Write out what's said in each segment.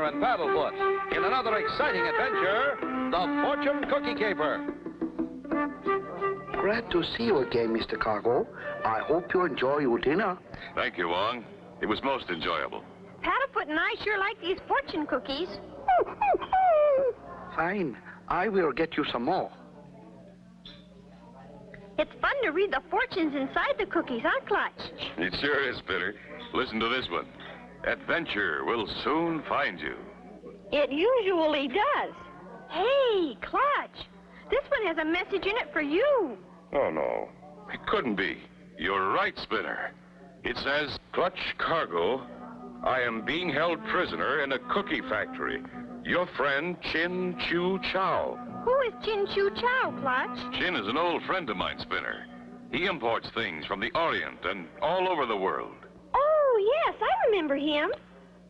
and Paddlefoot in another exciting adventure, the Fortune Cookie Caper. Glad to see you again, Mr. Cargo. I hope you enjoy your dinner. Thank you, Wong. It was most enjoyable. Paddlefoot and I sure like these fortune cookies. Fine. I will get you some more. It's fun to read the fortunes inside the cookies, huh, Clutch? It sure is, Spinner. Listen to this one. Adventure will soon find you. It usually does. Hey, Clutch, this one has a message in it for you. Oh, no. It couldn't be. You're right, Spinner. It says, Clutch Cargo, I am being held prisoner in a cookie factory. Your friend, Chin Chu Chow. Who is Chin Chu Chow, Clutch? Chin is an old friend of mine, Spinner. He imports things from the Orient and all over the world. Oh, yes, I remember him.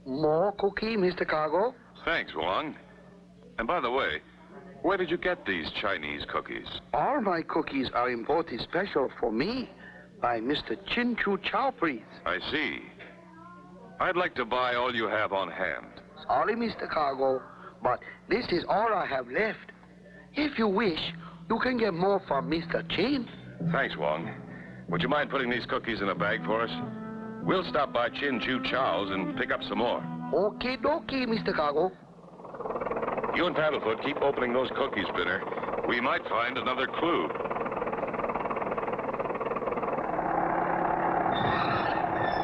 More cookie, Mr. Cargo? Thanks, Wong. And by the way, where did you get these Chinese cookies? All my cookies are imported special for me by Mr. Chin Chu Chow, please. I see. I'd like to buy all you have on hand. Sorry, Mr. Cargo, but this is all I have left. If you wish, you can get more from Mr. Chin. Thanks, Wong. Would you mind putting these cookies in a bag for us? We'll stop by Chin Chu Chow's and pick up some more. Okie dokie, Mr. Cargo. You and Paddlefoot keep opening those cookies, Spinner. We might find another clue.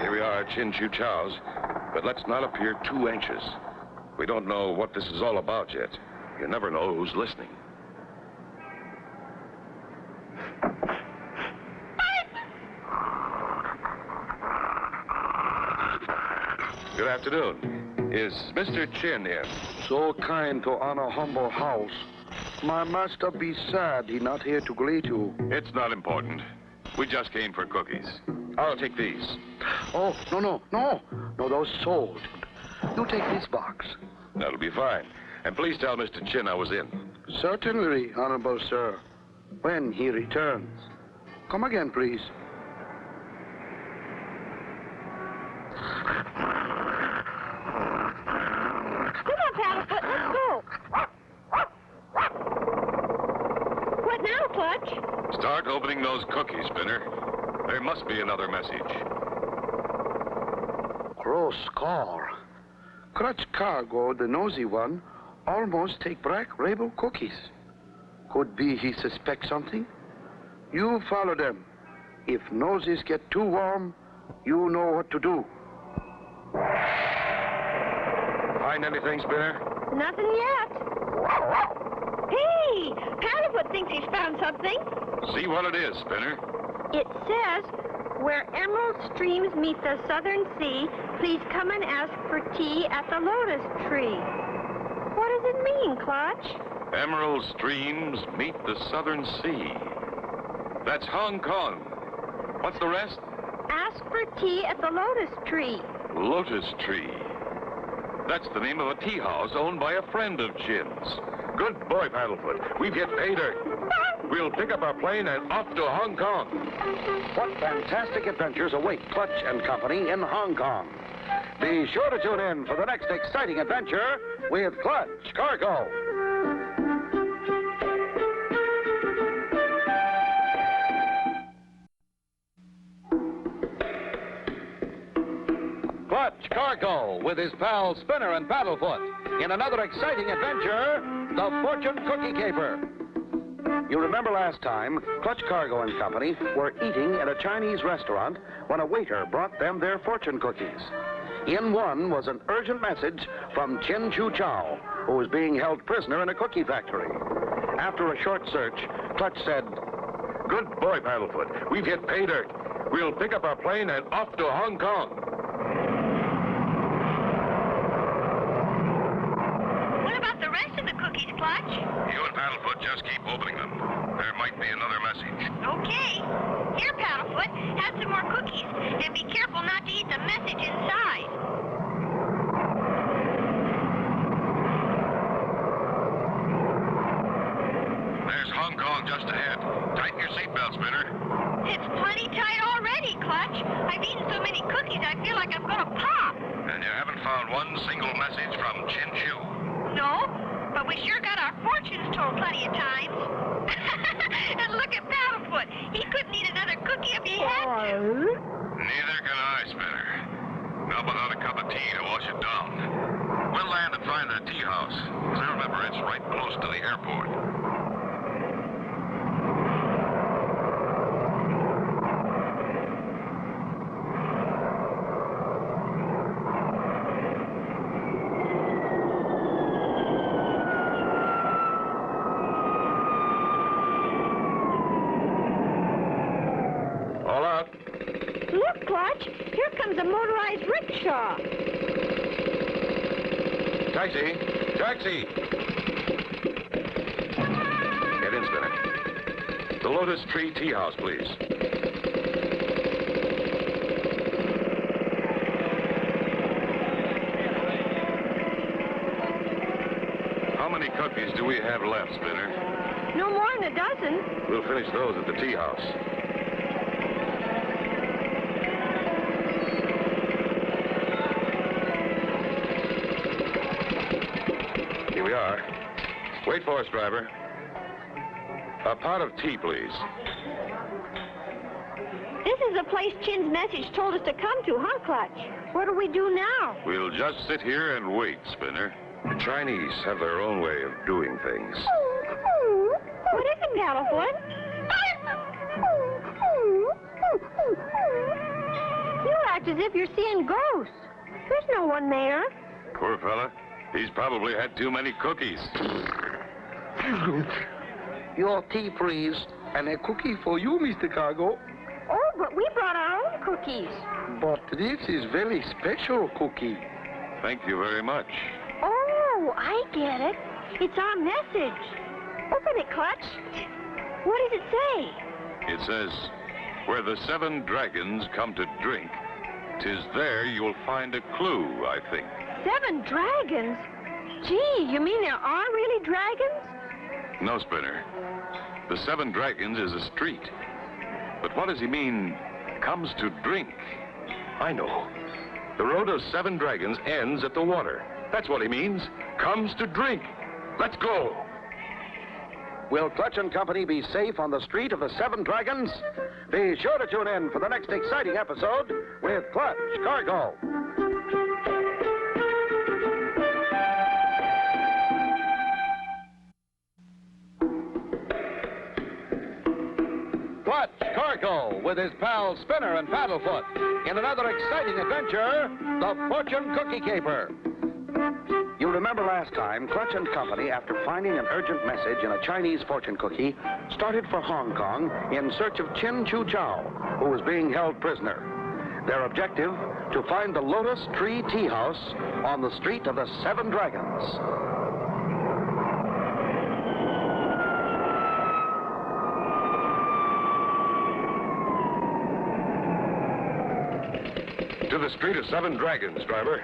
Here we are at Chin Chu Chow's, but let's not appear too anxious. We don't know what this is all about yet. You never know who's listening. Good afternoon. Is Mr. Chin in? So kind to honor humble house. My master be sad he not here to greet you. It's not important. We just came for cookies. I'll take these. Oh, no, those sold. You take this box. That'll be fine. And please tell Mr. Chin I was in. Certainly, honorable sir. When he returns. Come again, please. Come on, Paddlefoot, let's go. What now, Clutch? Start opening those cookies, Spinner. There must be another message. Gross call. Clutch Cargo, the nosy one, almost take black label cookies. Could be he suspects something. You follow them. If noses get too warm, you know what to do. Find anything, Spinner? Nothing yet. Hey, Paddlefoot thinks he's found something. See what it is, Spinner. It says, where emerald streams meet the southern sea, please come and ask for tea at the lotus tree. What does it mean, Clutch? Emerald streams meet the southern sea. That's Hong Kong. What's the rest? Ask for tea at the lotus tree. Lotus Tree. That's the name of a tea house owned by a friend of Chin's. Good boy, Paddlefoot. We've hit pay dirt. We'll pick up our plane and off to Hong Kong. What fantastic adventures await Clutch and Company in Hong Kong. Be sure to tune in for the next exciting adventure with Clutch Cargo. Clutch Cargo with his pals Spinner and Paddlefoot in another exciting adventure, the Fortune Cookie Caper. You remember last time, Clutch Cargo and Company were eating at a Chinese restaurant when a waiter brought them their fortune cookies. In one was an urgent message from Chin Chu Chow, who was being held prisoner in a cookie factory. After a short search, Clutch said, Good boy, Paddlefoot. We've hit pay dirt. We'll pick up our plane and off to Hong Kong. What about the rest of the cookies, Clutch? You and Paddlefoot just keep opening them. There might be another message. Okay. Here, Paddlefoot, have some more cookies, and be careful not to eat the message inside. There's Hong Kong just ahead. Tighten your seatbelt, Spinner. It's plenty tight already, Clutch. I've eaten so many cookies, I feel like I'm going to pop. And you haven't found one single message from Chin Chu? No, but we sure got our fortunes told plenty of times. And look at Battlefoot. He couldn't eat another cookie if he had to. Neither can I, Spinner. Not without a cup of tea to wash it down. We'll land and find the tea house. As I remember, it's right close to the airport. All out. Look, Clutch. Here comes a motorized rickshaw. Taxi! Taxi! Get in, Spinner. The Lotus Tree Tea House, please. How many cookies do we have left, Spinner? No more than a dozen. We'll finish those at the tea house. Here we are. Wait for us, driver. A pot of tea, please. This is the place Chin's message told us to come to, huh, Clutch? What do we do now? We'll just sit here and wait, Spinner. The Chinese have their own way of doing things. What is it, Battlefoot? You act as if you're seeing ghosts. There's no one there. Poor fella. He's probably had too many cookies. Your tea, please. And a cookie for you, Mr. Cargo. Oh, but we brought our own cookies. But this is very special cookie. Thank you very much. Oh, I get it. It's our message. Open it, Clutch. What does it say? It says, where the 7 dragons come to drink, 'tis there you'll find a clue, I think. 7 dragons? Gee, you mean there are really dragons? No, Spinner. The 7 dragons is a street. But what does he mean, comes to drink? I know. The road of 7 dragons ends at the water. That's what he means. Comes to drink. Let's go. Will Clutch and Company be safe on the street of the 7 Dragons? Be sure to tune in for the next exciting episode with Clutch Cargo. Clutch Cargo with his pals Spinner and Paddlefoot in another exciting adventure, the Fortune Cookie Caper. You remember last time, Clutch and Company, after finding an urgent message in a Chinese fortune cookie, started for Hong Kong in search of Chin Chu Chow, who was being held prisoner. Their objective, to find the Lotus Tree Tea House on the street of the 7 Dragons. To the street of 7 dragons, driver.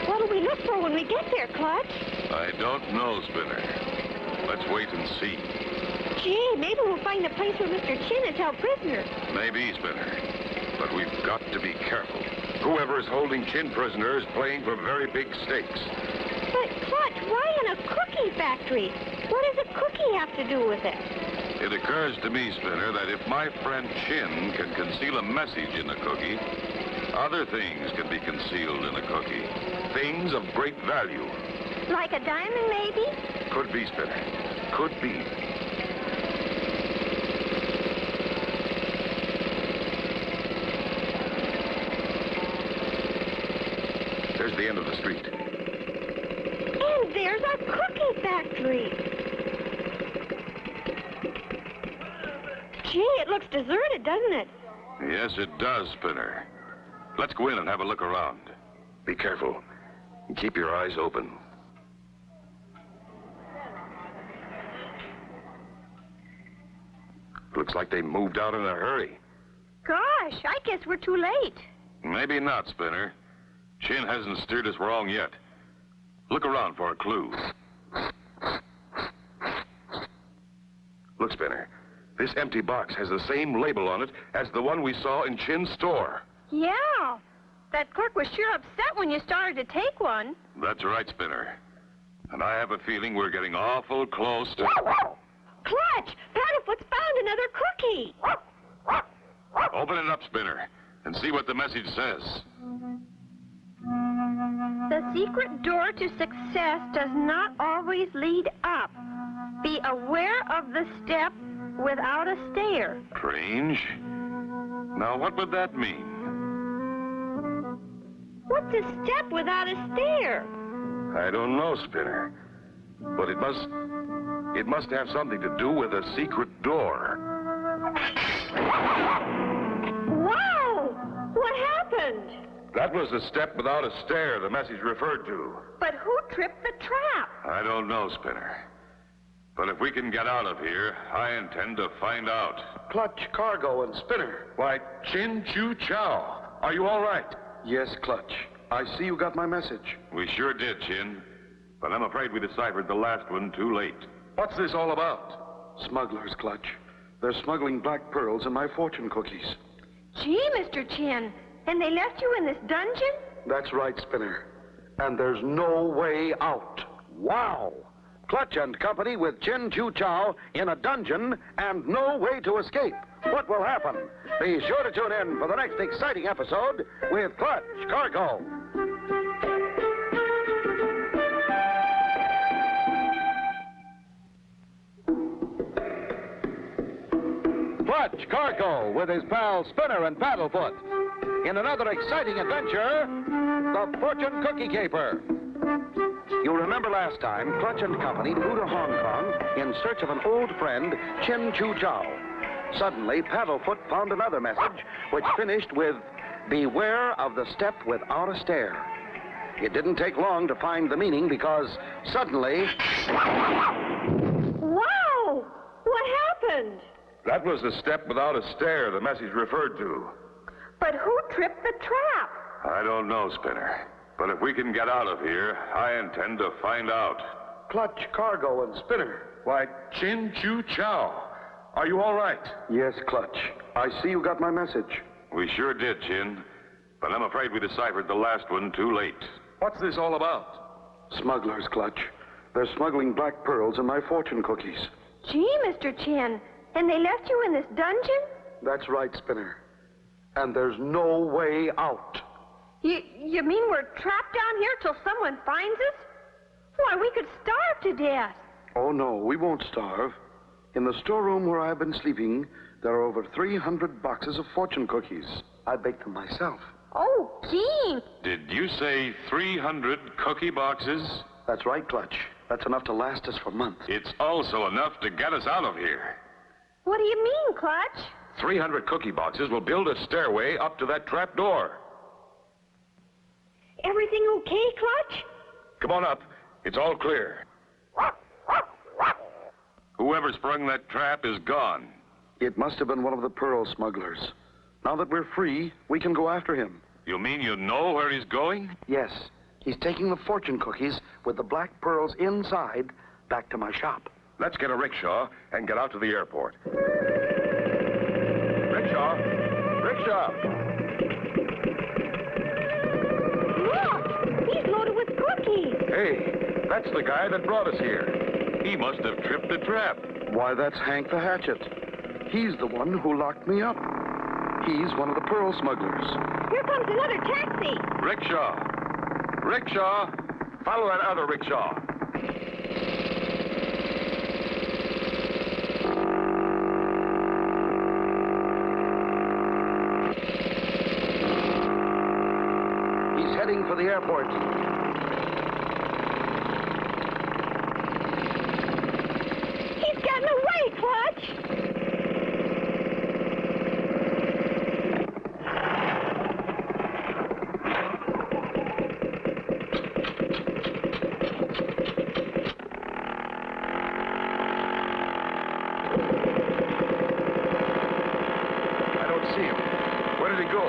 What'll we look for when we get there, Clutch? I don't know, Spinner. Let's wait and see. Gee, maybe we'll find the place where Mr. Chin is held prisoner. Maybe, Spinner. But we've got to be careful. Whoever is holding Chin prisoner is playing for very big stakes. But, Clutch, why in a cookie factory? What does a cookie have to do with it? It occurs to me, Spinner, that if my friend Chin can conceal a message in a cookie, other things can be concealed in a cookie. Things of great value. Like a diamond, maybe? Could be, Spinner. Could be. There's the end of the street. And there's our cookie factory. Gee, it looks deserted, doesn't it? Yes, it does, Spinner. Let's go in and have a look around. Be careful. And keep your eyes open. Looks like they moved out in a hurry. Gosh, I guess we're too late. Maybe not, Spinner. Chin hasn't steered us wrong yet. Look around for a clue. Look, Spinner. This empty box has the same label on it as the one we saw in Chin's store. Yeah. That clerk was sure upset when you started to take one. That's right, Spinner. And I have a feeling we're getting awful close to... Clutch! Paddlefoot's found another cookie! Open it up, Spinner, and see what the message says. The secret door to success does not always lead up. Be aware of the step without a stair. Strange. Now, what would that mean? What's a step without a stair? I don't know, Spinner. But it must have something to do with a secret door. Wow! What happened? That was the step without a stair the message referred to. But who tripped the trap? I don't know, Spinner. But if we can get out of here, I intend to find out. Clutch, Cargo, and Spinner. Why, Chin Chu Chow, are you all right? Yes, Clutch. I see you got my message. We sure did, Chin. But I'm afraid we deciphered the last one too late. What's this all about? Smugglers, Clutch. They're smuggling black pearls in my fortune cookies. Gee, Mr. Chin, and they left you in this dungeon? That's right, Spinner. And there's no way out. Wow! Clutch and Company with Chin Chu Chow in a dungeon and no way to escape. What will happen? Be sure to tune in for the next exciting episode with Clutch Cargo. Clutch Cargo with his pals Spinner and Paddlefoot in another exciting adventure, the Fortune Cookie Caper. You remember last time, Clutch and Company flew to Hong Kong in search of an old friend, Chin Chu Chow. Suddenly, Paddlefoot found another message, which finished with, "Beware of the step without a stair." It didn't take long to find the meaning because suddenly... Wow! What happened? That was the step without a stair the message referred to. But who tripped the trap? I don't know, Spinner. But if we can get out of here, I intend to find out. Clutch, Cargo, and Spinner. Why, Chin Chu Chow, are you all right? Yes, Clutch. I see you got my message. We sure did, Chin. But I'm afraid we deciphered the last one too late. What's this all about? Smugglers, Clutch. They're smuggling black pearls in my fortune cookies. Gee, Mr. Chin, and they left you in this dungeon? That's right, Spinner. And there's no way out. You mean we're trapped down here till someone finds us? Why, we could starve to death. Oh, no, we won't starve. In the storeroom where I've been sleeping, there are over 300 boxes of fortune cookies. I baked them myself. Oh, gee. Did you say 300 cookie boxes? That's right, Clutch. That's enough to last us for months. It's also enough to get us out of here. What do you mean, Clutch? 300 cookie boxes will build a stairway up to that trap door. Everything okay, Clutch? Come on up. It's all clear. Whoever sprung that trap is gone. It must have been one of the pearl smugglers. Now that we're free, we can go after him. You mean you know where he's going? Yes. He's taking the fortune cookies with the black pearls inside back to my shop. Let's get a rickshaw and get out to the airport. Rickshaw! Rickshaw! Look! He's loaded with cookies. Hey, that's the guy that brought us here. He must have tripped the trap. Why, that's Hank the Hatchet. He's the one who locked me up. He's one of the pearl smugglers. Here comes another taxi. Rickshaw! Rickshaw! Follow that other rickshaw. He's heading for the airport. He's gotten away, Clutch. I don't see him. Where did he go?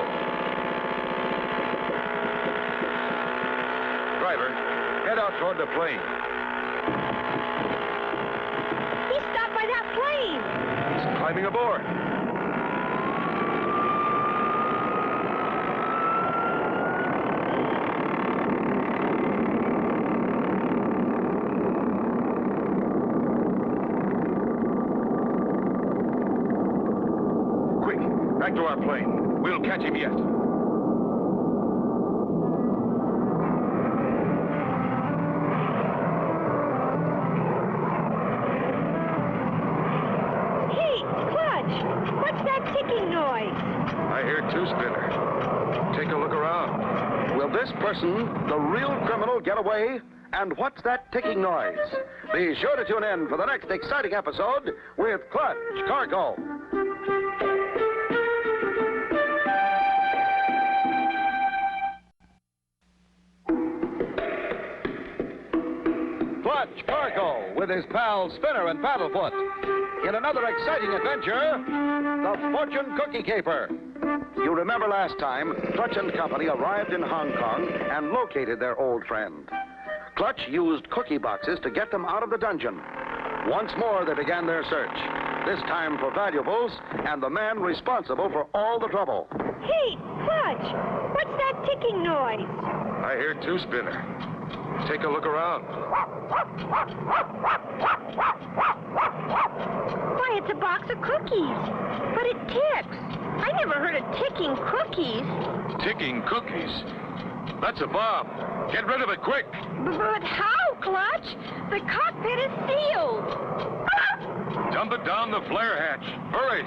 Driver, head out toward the plane. He stopped by that plane. climbing aboard. Quick, back to our plane. We'll catch him yet. I hear two, Spinner. Take a look around. Will this person, the real criminal, get away? And what's that ticking noise? Be sure to tune in for the next exciting episode with Clutch Cargo. Clutch Cargo with his pals Spinner and Paddlefoot. In another exciting adventure, the Fortune Cookie Caper. You remember last time, Clutch and Company arrived in Hong Kong and located their old friend. Clutch used cookie boxes to get them out of the dungeon. Once more, they began their search, this time for valuables and the man responsible for all the trouble. Hey, Clutch, what's that ticking noise? I hear two, Spinner. Take a look around. Why, it's a box of cookies. But it ticks. I never heard of ticking cookies. Ticking cookies? That's a bomb. Get rid of it quick. But how, Clutch? The cockpit is sealed. Dump it down the flare hatch. Hurry.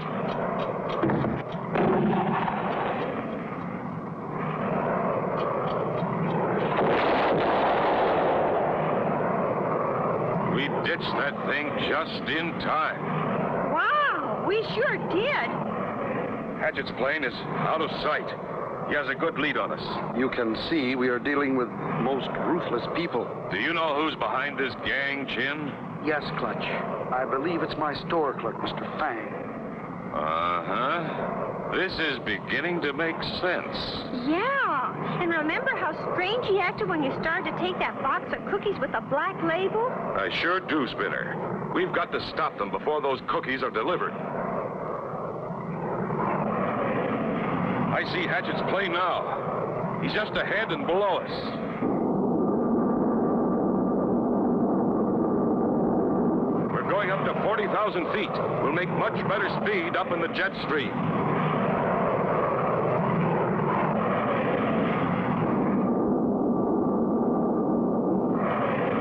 We ditched that thing just in time. Wow, we sure did. Hatchett's plane is out of sight. He has a good lead on us. You can see we are dealing with most ruthless people. Do you know who's behind this gang, Chin? Yes, Clutch. I believe it's my store clerk, Mr. Fang. Uh-huh. This is beginning to make sense. Yeah, and remember how strange he acted when you started to take that box of cookies with a black label? I sure do, Spinner. We've got to stop them before those cookies are delivered. I see Hatchett's plane now. He's just ahead and below us. We're going up to 40,000 feet. We'll make much better speed up in the jet stream.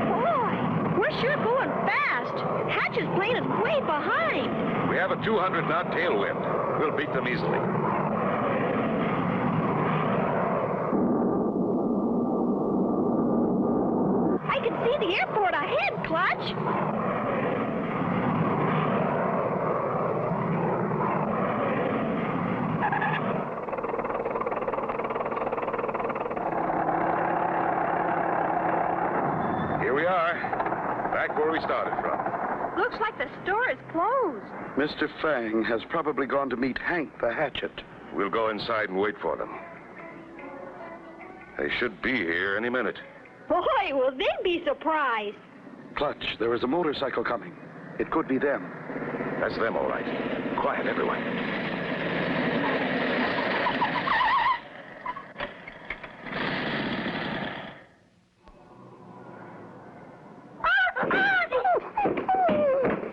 Boy, we're sure going fast. Hatch's plane is way behind. We have a 200-knot tailwind. We'll beat them easily. See the airport ahead, Clutch. Here we are, back where we started from. Looks like the store is closed. Mr. Fang has probably gone to meet Hank the Hatchet. We'll go inside and wait for them. They should be here any minute. Boy, will they be surprised. Clutch, there is a motorcycle coming. It could be them. That's them, all right. Quiet, everyone.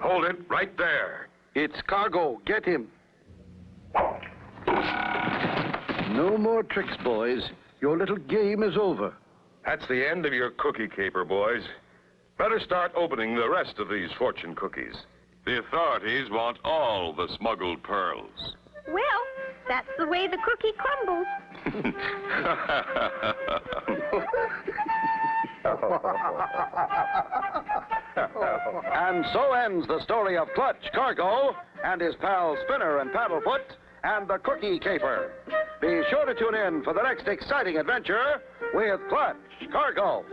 Hold it right there. It's Cargo. Get him. No more tricks, boys. Your little game is over. That's the end of your cookie caper, boys. Better start opening the rest of these fortune cookies. The authorities want all the smuggled pearls. Well, that's the way the cookie crumbles. And so ends the story of Clutch Cargo and his pals Spinner and Paddlefoot and the Cookie Caper. Be sure to tune in for the next exciting adventure with Clutch Cargo.